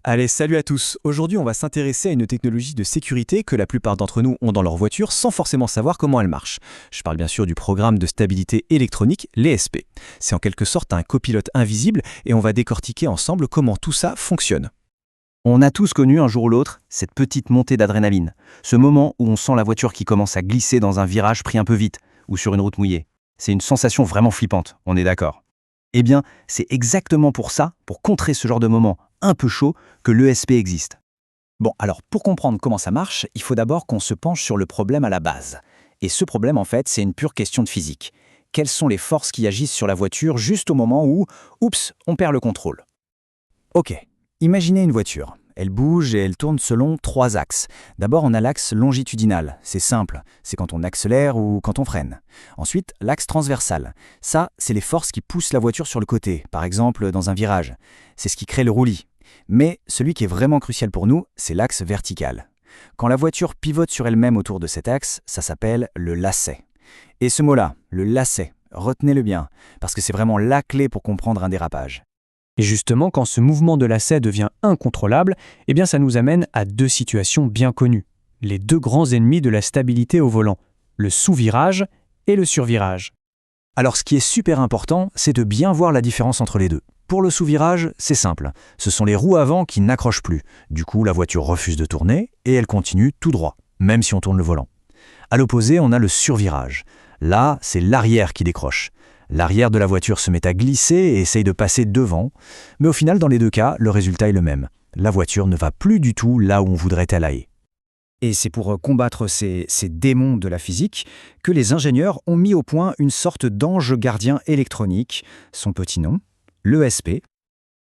Allez, salut à tous. Aujourd'hui, on va s'intéresser à une technologie de sécurité que la plupart d'entre nous ont dans leur voiture sans forcément savoir comment elle marche. Je parle bien sûr du programme de stabilité électronique, l'ESP. C'est en quelque sorte un copilote invisible et on va décortiquer ensemble comment tout ça fonctionne. On a tous connu un jour ou l'autre cette petite montée d'adrénaline, ce moment où on sent la voiture qui commence à glisser dans un virage pris un peu vite ou sur une route mouillée. C'est une sensation vraiment flippante, on est d'accord. Eh bien, c'est exactement pour ça, pour contrer ce genre de moment un peu chaud, que l'ESP existe. Bon, alors pour comprendre comment ça marche, il faut d'abord qu'on se penche sur le problème à la base. Et ce problème, en fait, c'est une pure question de physique. Quelles sont les forces qui agissent sur la voiture juste au moment où, oups, on perd le contrôle? Ok, imaginez une voiture. Elle bouge et elle tourne selon 3 axes. D'abord, on a l'axe longitudinal. C'est simple, c'est quand on accélère ou quand on freine. Ensuite, l'axe transversal. Ça, c'est les forces qui poussent la voiture sur le côté, par exemple dans un virage. C'est ce qui crée le roulis. Mais celui qui est vraiment crucial pour nous, c'est l'axe vertical. Quand la voiture pivote sur elle-même autour de cet axe, ça s'appelle le lacet. Et ce mot-là, le lacet, retenez-le bien, parce que c'est vraiment la clé pour comprendre un dérapage. Et justement, quand ce mouvement de lacet devient incontrôlable, eh bien ça nous amène à 2 situations bien connues. Les 2 grands ennemis de la stabilité au volant, le sous-virage et le survirage. Alors ce qui est super important, c'est de bien voir la différence entre les deux. Pour le sous-virage, c'est simple. Ce sont les roues avant qui n'accrochent plus. Du coup, la voiture refuse de tourner et elle continue tout droit, même si on tourne le volant. À l'opposé, on a le survirage. Là, c'est l'arrière qui décroche. L'arrière de la voiture se met à glisser et essaye de passer devant. Mais au final, dans les 2 cas, le résultat est le même. La voiture ne va plus du tout là où on voudrait qu'elle aille. Et c'est pour combattre ces démons de la physique que les ingénieurs ont mis au point une sorte d'ange gardien électronique, son petit nom, l'ESP.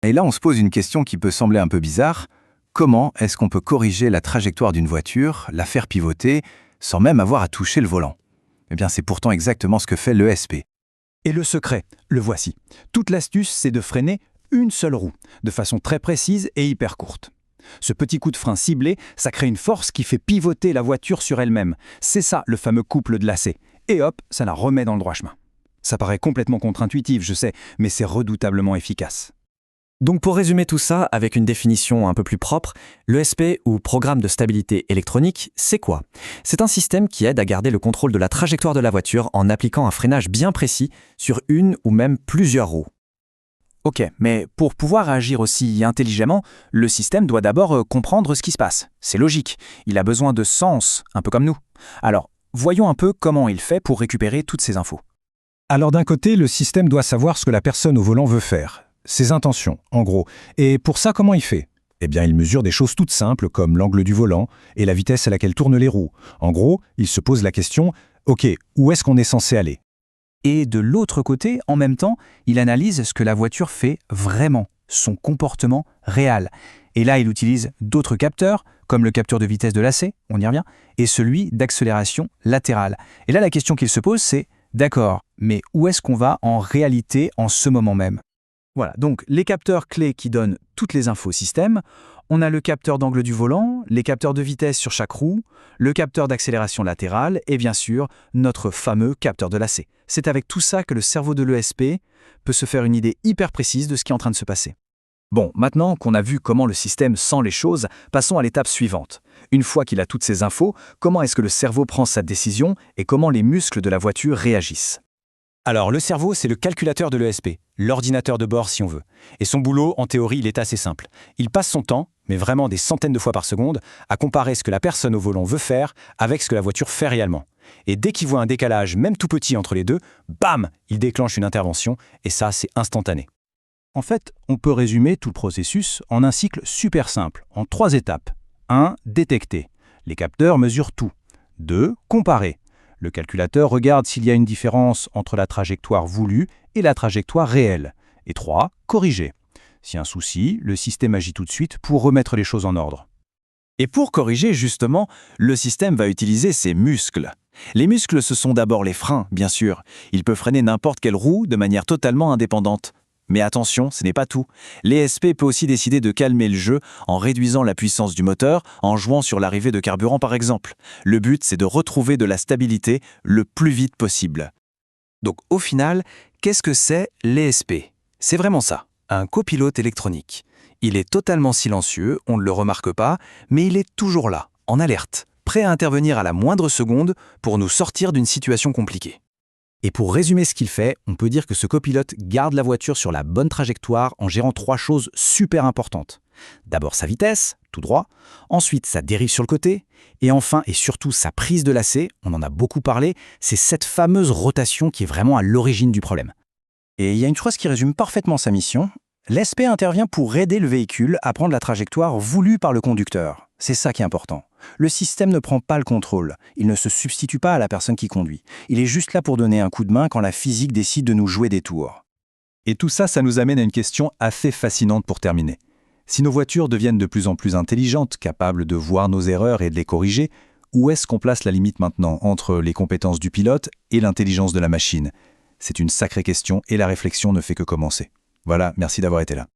Et là, on se pose une question qui peut sembler un peu bizarre. Comment est-ce qu'on peut corriger la trajectoire d'une voiture, la faire pivoter, sans même avoir à toucher le volant? Eh bien, c'est pourtant exactement ce que fait l'ESP. Et le secret, le voici. Toute l'astuce, c'est de freiner une seule roue, de façon très précise et hyper courte. Ce petit coup de frein ciblé, ça crée une force qui fait pivoter la voiture sur elle-même. C'est ça le fameux couple de lacets. Et hop, ça la remet dans le droit chemin. Ça paraît complètement contre-intuitif, je sais, mais c'est redoutablement efficace. Donc pour résumer tout ça avec une définition un peu plus propre, l'ESP ou programme de stabilité électronique, c'est quoi? C'est un système qui aide à garder le contrôle de la trajectoire de la voiture en appliquant un freinage bien précis sur une ou même plusieurs roues. Ok, mais pour pouvoir agir aussi intelligemment, le système doit d'abord comprendre ce qui se passe. C'est logique, il a besoin de sens, un peu comme nous. Alors, voyons un peu comment il fait pour récupérer toutes ces infos. Alors d'un côté, le système doit savoir ce que la personne au volant veut faire, ses intentions, en gros. Et pour ça, comment il fait? Eh bien, il mesure des choses toutes simples comme l'angle du volant et la vitesse à laquelle tournent les roues. En gros, il se pose la question « Ok, où est-ce qu'on est censé aller ?» Et de l'autre côté, en même temps, il analyse ce que la voiture fait vraiment, son comportement réel. Et là, il utilise d'autres capteurs, comme le capteur de vitesse de lacet, on y revient, et celui d'accélération latérale. Et là, la question qu'il se pose, c'est « D'accord, mais où est-ce qu'on va en réalité en ce moment même ?» Voilà, donc les capteurs clés qui donnent toutes les infos au système, on a le capteur d'angle du volant, les capteurs de vitesse sur chaque roue, le capteur d'accélération latérale et bien sûr notre fameux capteur de lacet. C'est avec tout ça que le cerveau de l'ESP peut se faire une idée hyper précise de ce qui est en train de se passer. Bon, maintenant qu'on a vu comment le système sent les choses, passons à l'étape suivante. Une fois qu'il a toutes ces infos, comment est-ce que le cerveau prend sa décision et comment les muscles de la voiture réagissent? Alors, le cerveau, c'est le calculateur de l'ESP, l'ordinateur de bord si on veut. Et son boulot, en théorie, il est assez simple. Il passe son temps, mais vraiment des centaines de fois par seconde, à comparer ce que la personne au volant veut faire avec ce que la voiture fait réellement. Et dès qu'il voit un décalage, même tout petit entre les deux, bam, il déclenche une intervention, et ça, c'est instantané. En fait, on peut résumer tout le processus en un cycle super simple, en 3 étapes. 1. Détecter. Les capteurs mesurent tout. 2. Comparer. Le calculateur regarde s'il y a une différence entre la trajectoire voulue et la trajectoire réelle. Et 3. Corriger. S'il y a un souci, le système agit tout de suite pour remettre les choses en ordre. Et pour corriger, justement, le système va utiliser ses muscles. Les muscles, ce sont d'abord les freins, bien sûr. Il peut freiner n'importe quelle roue de manière totalement indépendante. Mais attention, ce n'est pas tout. L'ESP peut aussi décider de calmer le jeu en réduisant la puissance du moteur, en jouant sur l'arrivée de carburant par exemple. Le but, c'est de retrouver de la stabilité le plus vite possible. Donc au final, qu'est-ce que c'est l'ESP? C'est vraiment ça, un copilote électronique. Il est totalement silencieux, on ne le remarque pas, mais il est toujours là, en alerte, prêt à intervenir à la moindre seconde pour nous sortir d'une situation compliquée. Et pour résumer ce qu'il fait, on peut dire que ce copilote garde la voiture sur la bonne trajectoire en gérant 3 choses super importantes. D'abord sa vitesse, tout droit, ensuite sa dérive sur le côté, et enfin et surtout sa prise de lacet, on en a beaucoup parlé, c'est cette fameuse rotation qui est vraiment à l'origine du problème. Et il y a une phrase qui résume parfaitement sa mission. L'ESP intervient pour aider le véhicule à prendre la trajectoire voulue par le conducteur. C'est ça qui est important. Le système ne prend pas le contrôle. Il ne se substitue pas à la personne qui conduit. Il est juste là pour donner un coup de main quand la physique décide de nous jouer des tours. Et tout ça, ça nous amène à une question assez fascinante pour terminer. Si nos voitures deviennent de plus en plus intelligentes, capables de voir nos erreurs et de les corriger, où est-ce qu'on place la limite maintenant entre les compétences du pilote et l'intelligence de la machine ? C'est une sacrée question et la réflexion ne fait que commencer. Voilà, merci d'avoir été là.